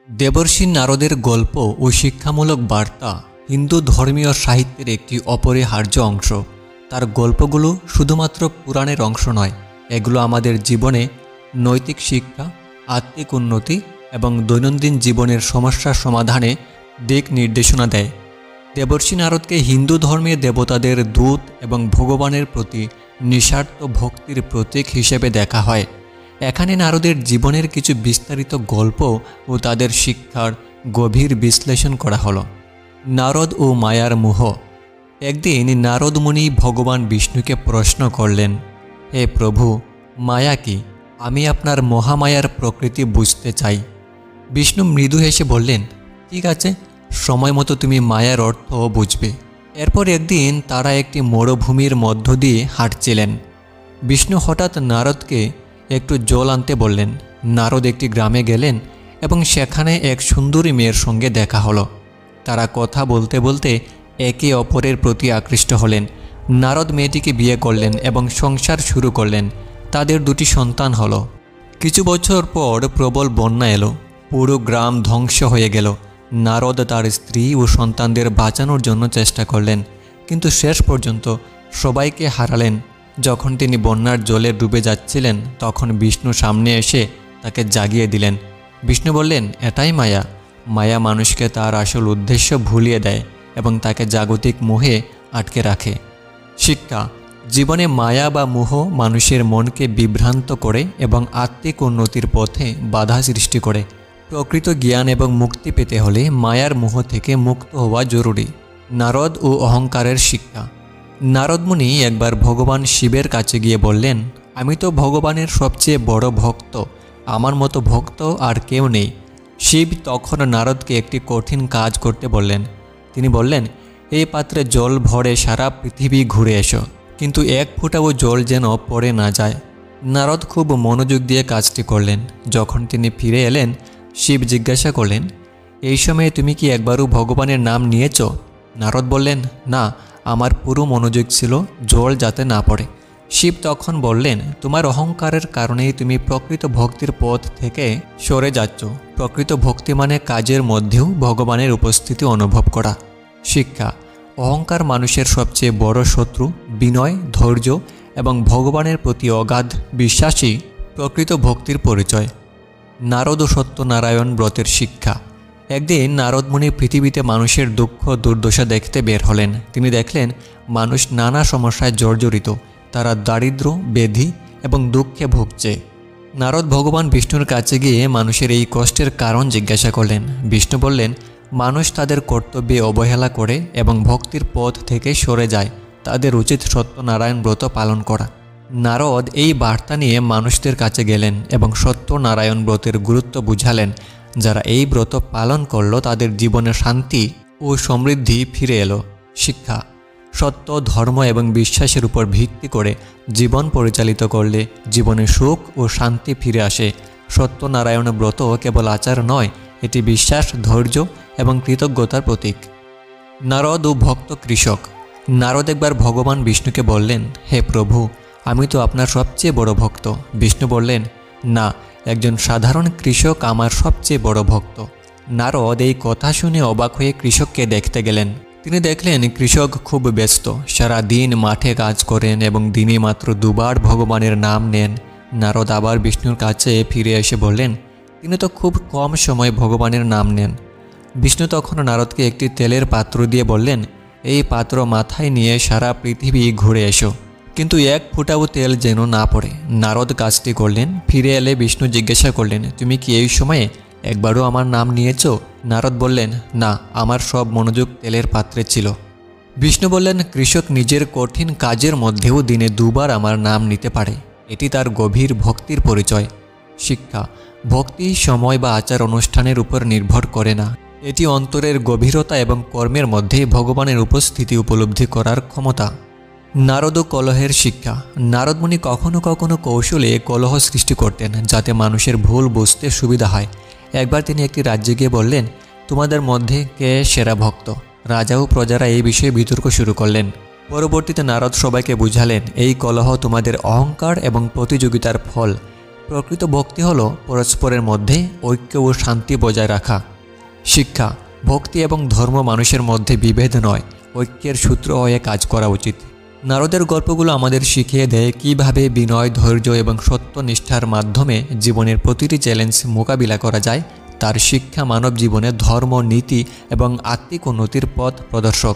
দেবর্ষি নারদের গল্প ও শিক্ষামূলক বার্তা হিন্দু ধর্মীয় সাহিত্যের একটি অপরিহার্য অংশ। তার গল্পগুলো শুধুমাত্র পুরাণের অংশ নয়, এগুলো আমাদের জীবনে নৈতিক শিক্ষা, আত্মিক উন্নতি এবং দৈনন্দিন জীবনের সমস্যা সমাধানে দিক নির্দেশনা দেয়। দেবর্ষি নারদকে হিন্দু ধর্মের দেবতাদের দূত এবং ভগবানের প্রতি নিঃস্বার্থ ভক্তির প্রতীক হিসেবে দেখা হয়। এখানে নারদের জীবনের কিছু বিস্তারিত গল্প ও তাদের শিক্ষার গভীর বিশ্লেষণ করা হলো। নারদ ও মায়ার মোহ। একদিন নারদ মুনি ভগবান বিষ্ণুকে প্রশ্ন করলেন, হে প্রভু, মায়া কি? আমি আপনার মহামায়ার প্রকৃতি বুঝতে চাই। বিষ্ণু মৃদু হেসে বললেন, ঠিক আছে, সময় মতো তুমি মায়ার অর্থ বুঝবে। এরপর একদিন তারা একটি মরুভূমির মধ্য দিয়ে হাঁটছিলেন। বিষ্ণু হঠাৎ নারদকে একটু জল আনতে বললেন। নারদ একটি গ্রামে গেলেন এবং সেখানে এক সুন্দরী মেয়ের সঙ্গে দেখা হলো। তারা কথা বলতে বলতে একে অপরের প্রতি আকৃষ্ট হলেন। নারদ মেয়েটিকে বিয়ে করলেন এবং সংসার শুরু করলেন। তাদের দুটি সন্তান হলো। কিছু বছর পর প্রবল বন্যা এলো। পুরো গ্রাম ধ্বংস হয়ে গেল। নারদ তার স্ত্রী ও সন্তানদের বাঁচানোর জন্য চেষ্টা করলেন, কিন্তু শেষ পর্যন্ত সবাইকে হারালেন। যখন তিনি বন্যার জলে ডুবে যাচ্ছিলেন, তখন বিষ্ণু সামনে এসে তাকে জাগিয়ে দিলেন। বিষ্ণু বললেন, এটাই মায়া। মায়া মানুষকে তার আসল উদ্দেশ্য ভুলিয়ে দেয় এবং তাকে জাগতিক মোহে আটকে রাখে। শিক্ষা: জীবনে মায়া বা মোহ মানুষের মনকে বিভ্রান্ত করে এবং আত্মিক উন্নতির পথে বাধা সৃষ্টি করে। প্রকৃত জ্ঞান এবং মুক্তি পেতে হলে মায়ার মোহ থেকে মুক্ত হওয়া জরুরি। নারদ ও অহংকারের শিক্ষা। নারদ মুনি একবার ভগবান শিবের কাছে গিয়ে বললেন, আমি তো ভগবানের সবচেয়ে বড় ভক্ত, আমার মতো ভক্ত আর কেউ নেই। শিব তখন নারদকে একটি কঠিন কাজ করতে বললেন। তিনি বললেন, এই পাত্রে জল ভরে সারা পৃথিবী ঘুরে এসো, কিন্তু এক ফোঁটাও জল যেন পড়ে না যায়। নারদ খুব মনোযোগ দিয়ে কাজটি করলেন। যখন তিনি ফিরে এলেন, শিব জিজ্ঞাসা করলেন, এই সময়ে তুমি কি একবারও ভগবানের নাম নিয়েছ? নারদ বললেন, না, আমার পুরো মনোযোগ ছিল জল যাতে না পড়ে। শিব তখন বললেন, তোমার অহংকারের কারণেই তুমি প্রকৃত ভক্তির পথ থেকে সরে যাচ্ছ। প্রকৃত ভক্তি মানে কাজের মধ্যেও ভগবানের উপস্থিতি অনুভব করা। শিক্ষা: অহংকার মানুষের সবচেয়ে বড় শত্রু। বিনয়, ধৈর্য এবং ভগবানের প্রতি অগাধ বিশ্বাসী প্রকৃত ভক্তির পরিচয়। নারদ ও সত্যনারায়ণ ব্রতের শিক্ষা। একদিন নারদ মুনি পৃথিবীতে মানুষের দুঃখ দুর্দশা দেখতে বের হলেন। তিনি দেখলেন মানুষ নানা সমস্যায় জর্জরিত। তারা দারিদ্র্য, ব্যাধি এবং দুঃখে ভুগছে। নারদ ভগবান বিষ্ণুর কাছে গিয়ে মানুষের এই কষ্টের কারণ জিজ্ঞাসা করলেন। বিষ্ণু বললেন, মানুষ তাদের কর্তব্যে অবহেলা করে এবং ভক্তির পথ থেকে সরে যায়। তাদের উচিত সত্যনারায়ণ ব্রত পালন করা। নারদ এই বার্তা নিয়ে মানুষদের কাছে গেলেন এবং সত্যনারায়ণ ব্রতের গুরুত্ব বুঝালেন। যারা এই ব্রত পালন করল তাদের জীবনে শান্তি ও সমৃদ্ধি ফিরে এলো। শিক্ষা: সত্য, ধর্ম এবং বিশ্বাসের উপর ভিত্তি করে জীবন পরিচালিত করলে জীবনে সুখ ও শান্তি ফিরে আসে। সত্যনারায়ণ ব্রত কেবল আচার নয়, এটি বিশ্বাস, ধৈর্য এবং কৃতজ্ঞতার প্রতীক। নারদ ও ভক্ত কৃষক। নারদ একবার ভগবান বিষ্ণুকে বললেন, হে প্রভু, আমি তো আপনার সবচেয়ে বড় ভক্ত। বিষ্ণু বললেন, না, একজন সাধারণ কৃষক আমার সবচেয়ে বড় ভক্ত। নারদ এই কথা শুনে অবাক হয়ে কৃষককে দেখতে গেলেন। তিনি দেখলেন কৃষক খুব ব্যস্ত, সারা দিন মাঠে কাজ করেন এবং দিনে মাত্র দুবার ভগবানের নাম নেন। নারদ আবার বিষ্ণুর কাছে ফিরে এসে বললেন, তিনি তো খুব কম সময় ভগবানের নাম নেন। বিষ্ণু তখন নারদকে একটি তেলের পাত্র দিয়ে বললেন, এই পাত্র মাথায় নিয়ে সারা পৃথিবী ঘুরে এসো, কিন্তু এক ফোঁটাও তেল যেন না পড়ে। নারদ কাজটি করলেন। ফিরে এলে বিষ্ণু জিজ্ঞাসা করলেন, তুমি কি এই সময়ে একবারও আমার নাম নিয়েছ? নারদ বললেন, না, আমার সব মনোযোগ তেলের পাত্রে ছিল। বিষ্ণু বললেন, কৃষক নিজের কঠিন কাজের মধ্যেও দিনে দুবার আমার নাম নিতে পারে, এটি তার গভীর ভক্তির পরিচয়। শিক্ষা: ভক্তি সময় বা আচার অনুষ্ঠানের উপর নির্ভর করে না, এটি অন্তরের গভীরতা এবং কর্মের মধ্যে ভগবানের উপস্থিতি উপলব্ধি করার ক্ষমতা। নারদ ও কলহের শিক্ষা। নারদ মুনি কখনো কখনো কৌশলে কলহ সৃষ্টি করতেন, যাতে মানুষের ভুল বুঝতে সুবিধা হয়। একবার তিনি একটি রাজ্যে গিয়ে বললেন, তোমাদের মধ্যে কে সেরা ভক্ত? রাজা ও প্রজারা এই বিষয়ে বিতর্ক শুরু করলেন। পরবর্তীতে নারদ সবাইকে বুঝালেন, এই কলহ তোমাদের অহংকার এবং প্রতিযোগিতার ফল। প্রকৃত ভক্তি হল পরস্পরের মধ্যে ঐক্য ও শান্তি বজায় রাখা। শিক্ষা, ভক্তি এবং ধর্ম মানুষের মধ্যে বিভেদ নয়, ঐক্যের সূত্র হয়ে কাজ করা উচিত। নারদের গল্পগুলো আমাদের শিখিয়ে দেয় কিভাবে বিনয়, ধৈর্য এবং সত্যনিষ্ঠার মাধ্যমে জীবনের প্রতিটি চ্যালেঞ্জ মোকাবিলা করা যায়। তার শিক্ষা মানব জীবনে ধর্ম, নীতি এবং আত্মিক উন্নতির পথ প্রদর্শক।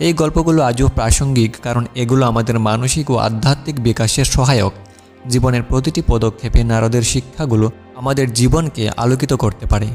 এই গল্পগুলো আজও প্রাসঙ্গিক, কারণ এগুলো আমাদের মানসিক ও আধ্যাত্মিক বিকাশের সহায়ক। জীবনের প্রতিটি পদক্ষেপে নারদের শিক্ষাগুলো আমাদের জীবনকে আলোকিত করতে পারে।